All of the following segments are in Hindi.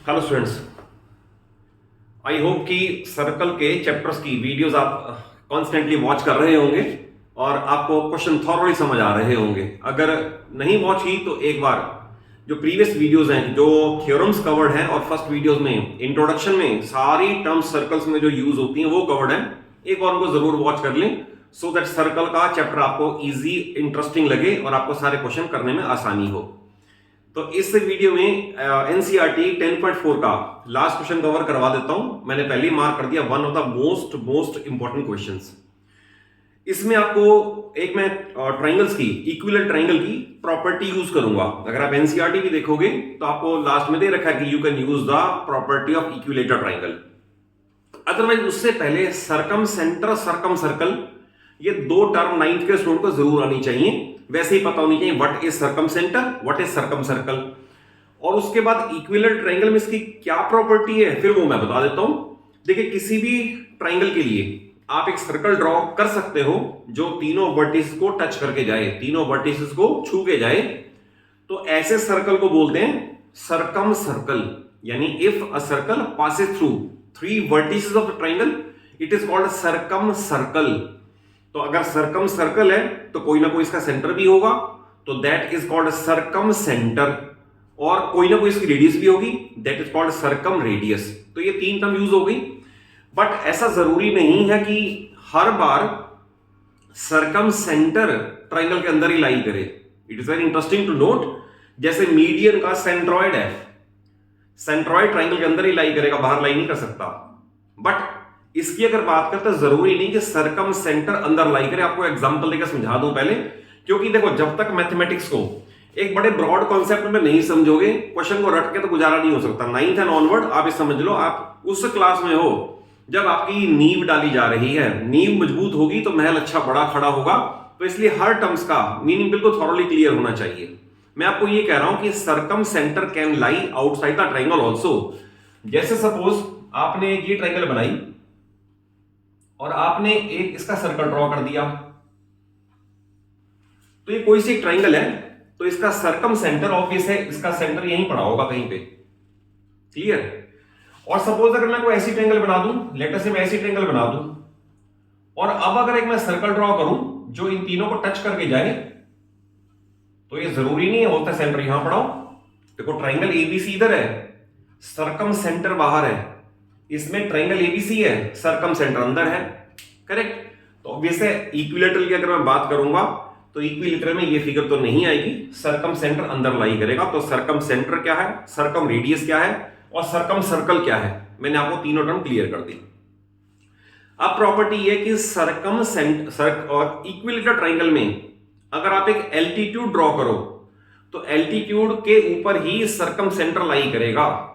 Hello students. आई होप कि सर्कल के चैप्टर्स की वीडियोस आप कॉन्स्टेंटली वॉच कर रहे होंगे और आपको क्वेश्चन थॉरली समझ आ रहे होंगे। अगर नहीं वॉच की तो एक बार जो प्रीवियस वीडियोस हैं, जो थ्योरम्स कवर्ड हैं और फर्स्ट वीडियोस में इंट्रोडक्शन में सारी टर्म्स सर्कल्स में जो यूज होती हैं वो कवर्ड है, एक बार उनको जरूर वॉच कर लें सो दैट सर्कल का चैप्टर आपको इजी इंटरेस्टिंग लगे और आपको सारे क्वेश्चन करने में आसानी हो। तो इस वीडियो में एनसीईआरटी 10.4 का लास्ट क्वेश्चन कवर करवा देता हूं। मैंने पहले ही मार्क कर दिया, one of the most important questions. इसमें आपको एक मैं ट्राइंगल्स की, इक्विलर ट्राइंगल की प्रॉपर्टी यूज करूंगा। अगर आप एनसीईआरटी भी देखोगे तो आपको लास्ट में दे रखा है कि you can use the property of equilateral triangle. Otherwise उससे पहले सरकम सेंटर, सरकम सर्कल, ये दो टर्म नाइन्थ के स्टूडेंट को जरूर आनी चाहिए। वैसे ही पता होनी चाहिए what is circum centre, what is circum circle, और उसके बाद इक्विलर ट्राइंगल में इसकी क्या प्रॉपर्टी है फिर वो मैं बता देता हूं। देखिए, किसी भी ट्राइंगल के लिए आप एक सर्कल ड्रॉ कर सकते हो जो तीनों वर्टिस को टच करके जाए, तीनों वर्टिसेस को छू के जाए। तो ऐसे सर्कल को बोलते हैं सरकम सर्कल। यानी if a circle passes through three vertices of the triangle it is called circumcircle. तो अगर सरकम सर्कल है तो कोई ना कोई इसका सेंटर भी होगा, तो दैट इज कॉल्ड सरकम सेंटर, और कोई ना कोई इसकी रेडियस भी होगी, दैट इज कॉल्ड सरकम रेडियस। तो ये तीन टर्म यूज हो गई। बट ऐसा जरूरी नहीं है कि हर बार सरकम सेंटर ट्राइंगल के अंदर ही लाई करे। It is very interesting to note, जैसे मीडियन का सेंट्रॉइड है, सेंट्रॉइड ट्राइंगल के अंदर ही लाई करेगा, बाहर लाई नहीं कर सकता। बट इसकी अगर बात करते हैं, जरूरी नहीं कि सरकम सेंटर अंदर लाई करे। आपको एग्जांपल देकर समझा दूं पहले, क्योंकि देखो जब तक मैथमेटिक्स को एक बड़े ब्रॉड कॉन्सेप्ट में नहीं समझोगे, क्वेश्चन को रट के तो गुजारा नहीं हो सकता। नाइन्थ एंड ऑनवर्ड आप इस समझ लो, आप उस क्लास में हो जब आपकी नींव डाली जा रही है। नींव मजबूत होगी तो महल अच्छा बड़ा खड़ा होगा। तो इसलिए हर टर्म्स का मीनिंग बिल्कुल थॉरली क्लियर होना चाहिए। मैं आपको ये कह रहा हूं कि circumcentre can lie outside the triangle also. जैसे सपोज आपने ये ट्राइंगल बनाई और आपने एक इसका सर्कल ड्रॉ कर दिया, तो ये कोई सी ट्राइंगल है, तो इसका सरकम सेंटर ऑब्वियस है, इसका सेंटर यहीं पड़ा होगा कहीं पे। क्लियर? और सपोज अगर मैं कोई ऐसी ट्राइंगल बना दूं, लेटर से मैं ऐसी ट्राइंगल बना दूं, और अब अगर एक मैं सर्कल ड्रॉ करूं जो इन तीनों को टच करके जाए, तो ये जरूरी नहीं है होता सेंटर यहां पड़ा हो। देखो ट्राइंगल एबीसी इधर है, सरकम सेंटर बाहर है, इसमें ट्राइंगल एबीसी है, सरकम सेंटर अंदर है। करेक्ट? तो ऑब्वियस है इक्विलेटरल की अगर मैं बात करूंगा तो इक्विलेटरल में ये फिगर तो नहीं आएगी, सरकम सेंटर अंदर लाई करेगा। तो सरकम सेंटर क्या है, सरकम रेडियस क्या है, और सरकम सर्कल क्या है, मैंने आपको तीनों टर्म क्लियर कर दी। अब प्रॉपर्टी ये कि सरकम सेंटर और इक्विलेटरल ट्राइंगल में अगर आप एक एल्टीट्यूड ड्रॉ करो तो एल्टीट्यूड के ऊपर ही सरकम सेंटर लाई करेगा।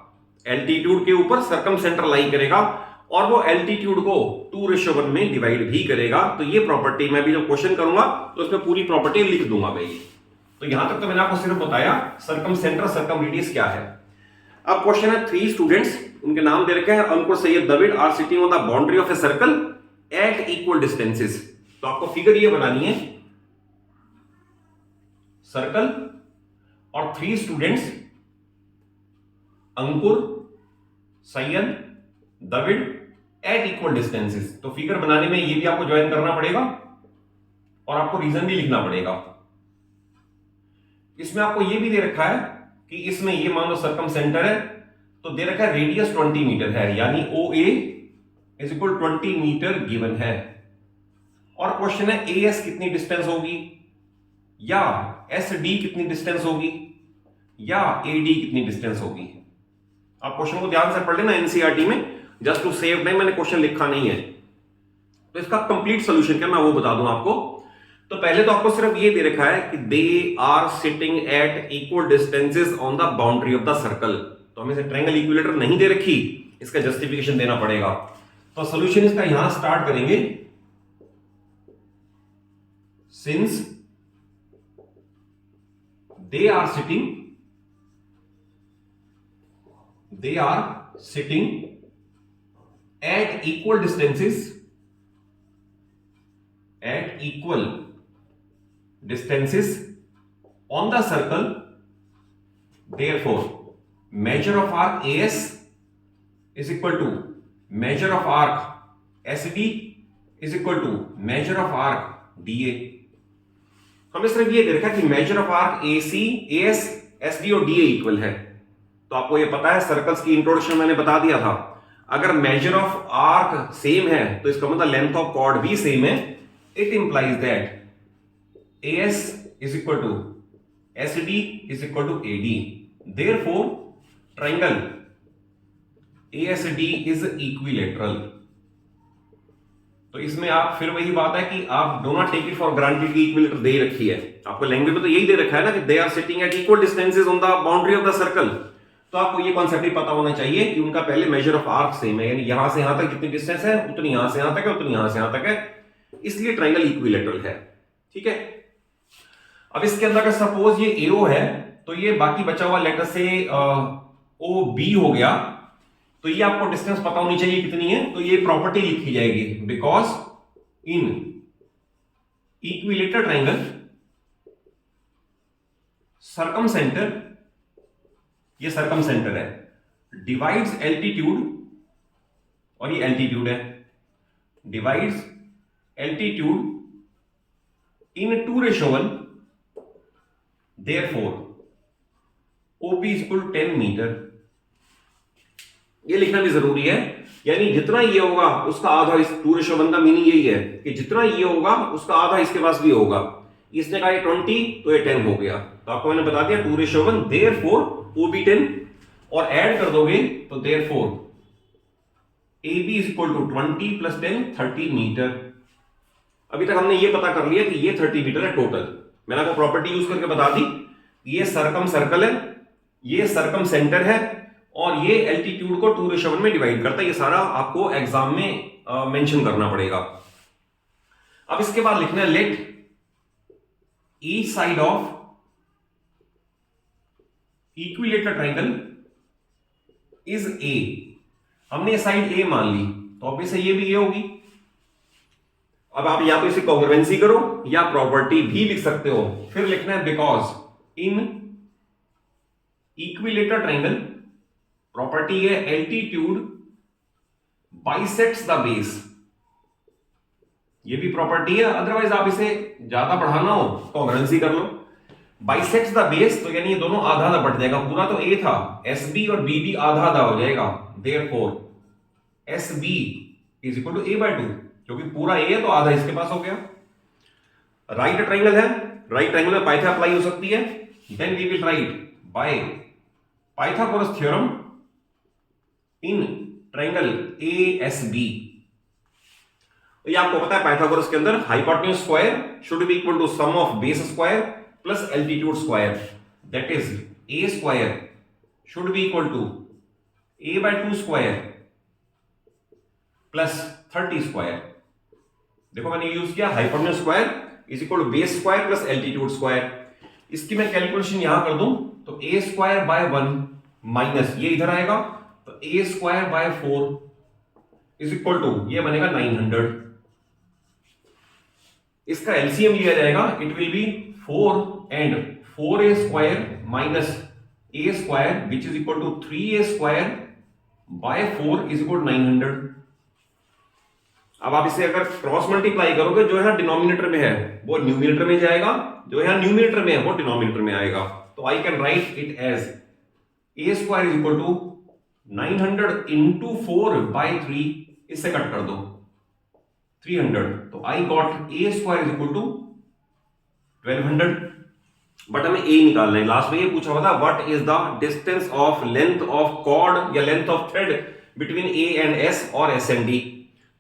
एल्टीट्यूड के ऊपर सरकम सेंटर लाई करेगा और वो एल्टीट्यूड को 2:1 में डिवाइड भी करेगा। तो ये प्रॉपर्टी मैं भी जब क्वेश्चन करूंगा तो उसमें पूरी प्रॉपर्टी लिख दूंगा मैं। तो यहां तक तो मैंने आपको सिर्फ बताया सरकम सेंटर, सरकम रेडियस क्या है। अब क्वेश्चन है, 3 स्टूडेंट्स, उनके नाम दे रखे हैं, Ankur, Syed, David, are sitting on the boundary of a circle at equal distances. तो आपको फिगर ये बनानी है, सर्कल और 3 students, Ankur, Syed, David, at equal distances. तो फिगर बनाने में ये भी आपको ज्वाइन करना पड़ेगा और आपको रीजन भी लिखना पड़ेगा। इसमें आपको ये भी दे रखा है कि इसमें ये मान लो सरकम सेंटर है, तो दे रखा है रेडियस 20 मीटर है, यानी ओ ए इज इक्वल 20 मीटर गिवन है। और क्वेश्चन है ए एस कितनी डिस्टेंस होगी, या एस डी कितनी डिस्टेंस होगी, या ए डी कितनी डिस्टेंस होगी। आप क्वेश्चन को ध्यान से पढ़ लेना एनसीईआरटी में, जस्ट टू सेव टाइम मैंने क्वेश्चन लिखा नहीं है। तो इसका कंप्लीट सॉल्यूशन क्या मैं वो बता दूं आपको। तो पहले तो आपको सिर्फ ये दे रखा है कि they are sitting at equal distances on the boundary of the circle. तो हमें ट्रायंगल इक्विलेटर नहीं दे रखी, इसका जस्टिफिकेशन देना पड़ेगा। तो सॉल्यूशन इसका यहां स्टार्ट करेंगे, since they are sitting at equal distances on the circle, therefore measure of arc AS is equal to measure of arc SD is equal to measure of arc DA। हमने सिर्फ ये देखा कि measure of arc AC, AS, SD और DA इक्वल है। तो आपको ये पता है, सर्कल्स की इंट्रोडक्शन मैंने बता दिया था, अगर मेजर ऑफ आर्क सेम है तो इसका मतलब लेंथ ऑफ कॉर्ड भी सेम है। It implies that AS is equal to SD is equal to AD, therefore triangle ASD is equilateral। तो इसमें आप फिर वही बात है कि आप do not take it for granted की इक्विलेटर दे रखी है, आपको लैंग्वेज में तो यही दे रखा है ना कि they are sitting at equal distances on the boundary of the circle. तो आपको ये कॉन्सेप्ट ही पता होना चाहिए कि उनका पहले मेजर ऑफ आर्क सेम है, यानी यहां से यहां तक जितनी डिस्टेंस है उतनी यहां से यहां तक है, उतनी यहां से यहां तक है, इसलिए ट्रायंगल इक्विलेटरल है। ठीक है, अब इसके अंदर अगर सपोज ये AO है तो ये बाकी बचा हुआ लेटर से OB हो गया, तो ये आपको डिस्टेंस पता होनी चाहिए कितनी है। तो ये प्रॉपर्टी लिखी जाएगी, because in equilateral triangle circumcentre, ये सर्कम सेंटर है, डिवाइड्स एल्टीट्यूड, और ये एल्टीट्यूड है, divides altitude in 2:1, therefore OP is equal to 10 मीटर। ये लिखना भी जरूरी है, यानी जितना ये होगा उसका आधा इस 2:1 का मीनिंग यही है कि जितना ये होगा उसका आधा इसके पास भी होगा। इसने कहा 20 तो ये 10 हो गया, तो आपको मैंने बता दिया 2:1, therefore OB 10, और ऐड कर दोगे तो therefore AB is equal to 20 plus 10 30 metre. अभी तक हमने ये पता कर लिया कि ये 30 मीटर है टोटल। मैंने आपको प्रॉपर्टी यूज करके बता दी, ये सर्कम सर्कल है, ये सर्कम सेंटर है, और ये एल्टीट्यूड को 2:1 में डिवाइड करता है। ये सारा आपको एग्जाम में मेंशन करना पड़ेगा। अब इसके बाद लिखना है let each side of equilateral triangle is A। हमने ये साइड A मान ली, तो ऑब्वियसली ये भी A होगी। अब आप या तो इसे कॉन्ग्रुएंसी करो या प्रॉपर्टी भी लिख सकते हो। फिर लिखना है because in equilateral triangle, property है एल्टीट्यूड बाइसेक्ट्स द बेस, ये भी प्रॉपर्टी है, अदरवाइज आप इसे ज्यादा बढ़ाना हो कॉन्ग्रुएंसी कर लो। बाइसेक्ट्स द बेस, तो यानी ये दोनों आधा आधा बढ़ जाएगा, पूरा तो A था, SB और BB आधा आधा हो जाएगा, therefore SB is equal to A/2, क्योंकि पूरा A है तो आधा इसके पास हो गया। राइट ट्रायंगल है, राइट ट्रायंगल में पाइथा अप्लाई हो सकती है, then we will write by Pythagoras theorem in triangle ASB। ये आपको पता है पाइथागोरस के अंदर hypotenuse square should be equal to sum of base square plus altitude square, that is A square should be equal to A/2 square plus 30 square. देखो मैंने यूज किया hypotenuse square is equal to base square plus altitude square. इसकी मैं कैलकुलेशन यहां कर दूं तो A स्क्वायर बाय 1 माइनस ये इधर आएगा, तो A square by 4 is equal to ये बनेगा 900। इसका एलसीएम लिया जाएगा, it will be 4 and 4A square minus A square which is equal to 3A square by 4 is equal to 900। अब आप इसे अगर क्रॉस मल्टीप्लाई करोगे, जो यहां डिनोमिनेटर में है वो न्यूमिनेटर में जाएगा, जो यहां न्यूमिनेटर में है वो डिनोमिनेटर में आएगा। तो I can write it as A square is equal to 900 into 4/3, इससे कट कर दो 300, तो I got A square is equal to 1200। But हमें A निकालना है। लास्ट में ये पूछा हुआ था what is the distance of length of chord या length of thread between A and S और S एंड D।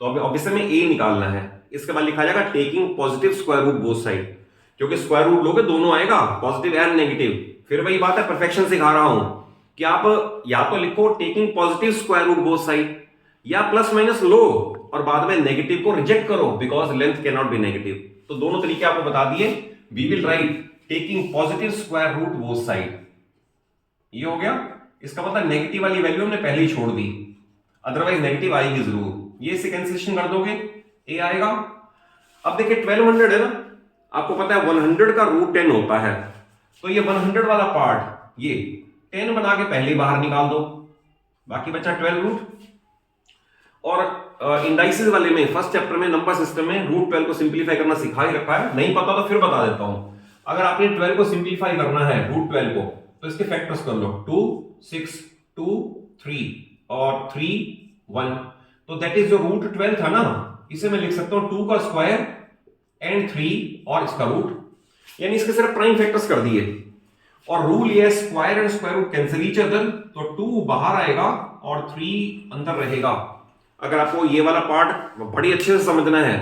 तो अब ऑब्वियसली में A निकालना है। इसके बाद लिखा जाएगा taking positive square root both side, क्योंकि स्क्वायर रूट लोगे दोनों आएगा, पॉजिटिव एंड नेगेटिव। फिर वही बात है, परफेक्शन सिखा रहा हूं कि आप या तो लिखो taking positive square root both side, या प्लस माइनस लो और बाद में नेगेटिव को रिजेक्ट करो because length cannot be negative. तो दोनों तरीके आपको बता दिए। We will write taking positive square root both side, ये हो गया। इसका मतलब नेगेटिव वाली वैल्यू हमने पहले ही छोड़ दी, अदरवाइज नेगेटिव आएगी जरूर। ये से कैंसिलेशन कर दोगे, A आएगा। अब देखिए 1200 है ना, आपको पता है 100 का रूट 10 होता है, तो ये 100 वाला पार्ट ये 10 बना के पहले बाहर निकाल दो, बाकी बचा 12 रूट। और इंडाइसिस वाले में फर्स्ट चैप्टर में नंबर सिस्टम में रूट 12 को सिंप्लीफाई करना सिखा ही रखा है, नहीं पता तो फिर बता देता हूं। अगर आपने 12 को सिंप्लीफाई करना है रूट 12 को, तो इसके फैक्टर्स कर लो, 2 6 2 3 और 3 1, तो दैट इज जो रूट 12 था ना, इसे मैं लिख सकता हूं 2 का स्क्वायर एंड 3 और इसका रूट, यानी इसके सिर्फ प्राइम फैक्टर्स कर दिए। और रूल ये square and square root cancel each other, तो 2 बाहर आएगा और 3 अंदर रहेगा। अगर आपको ये वाला पार्ट बड़ी अच्छे से समझना है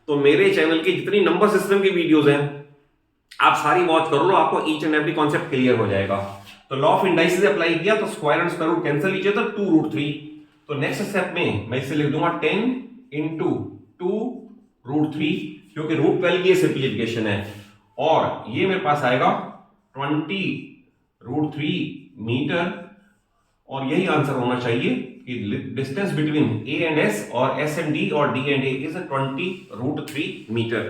तो मेरे चैनल की जितनी नंबर सिस्टम की वीडियोस हैं आप सारी वॉच कर लो, आपको each and every concept clear हो जाएगा। तो लॉ ऑफ इंडाइसिस अप्लाई किया तो square and square root cancel each other, 2 root 3। तो नेक्स्ट स्टेप में मैं इसे लिख दूंगा 10 इंटू 2 रूट 3, क्योंकि रूट 12 की सिंप्लीफिकेशन है, और ये मेरे पास आएगा 20 रूट 3 मीटर। और यही आंसर होना चाहिए कि distance between A and S और एस एंड डी और D and A is 20 root 3 मीटर।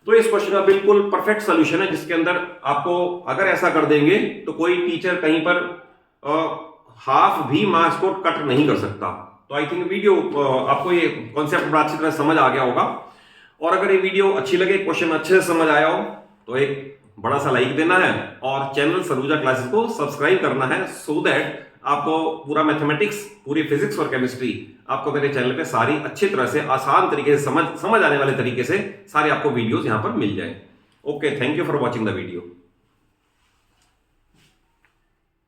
तो इस क्वेश्चन का बिल्कुल परफेक्ट सॉल्यूशन है, जिसके अंदर आपको अगर ऐसा कर देंगे तो कोई टीचर कहीं पर हाफ भी मार्क्स को कट नहीं कर सकता। तो आई थिंक वीडियो आपको ये कॉन्सेप्ट अच्छी तरह समझ आ गया होगा। और अगर ये वीडियो अच्छी लगे, क्वेश्चन अच्छे से समझ आया हो, तो एक बड़ा सा लाइक देना है और चैनल सरूजा क्लासेस को सब्सक्राइब करना है, सो दैट आपको पूरा मैथमेटिक्स, पूरी फिजिक्स और केमिस्ट्री आपको मेरे चैनल पे सारी अच्छी तरह से आसान तरीके से समझ आने वाले तरीके से सारे आपको वीडियोस यहां पर मिल जाए। Okay, thank you for watching the video.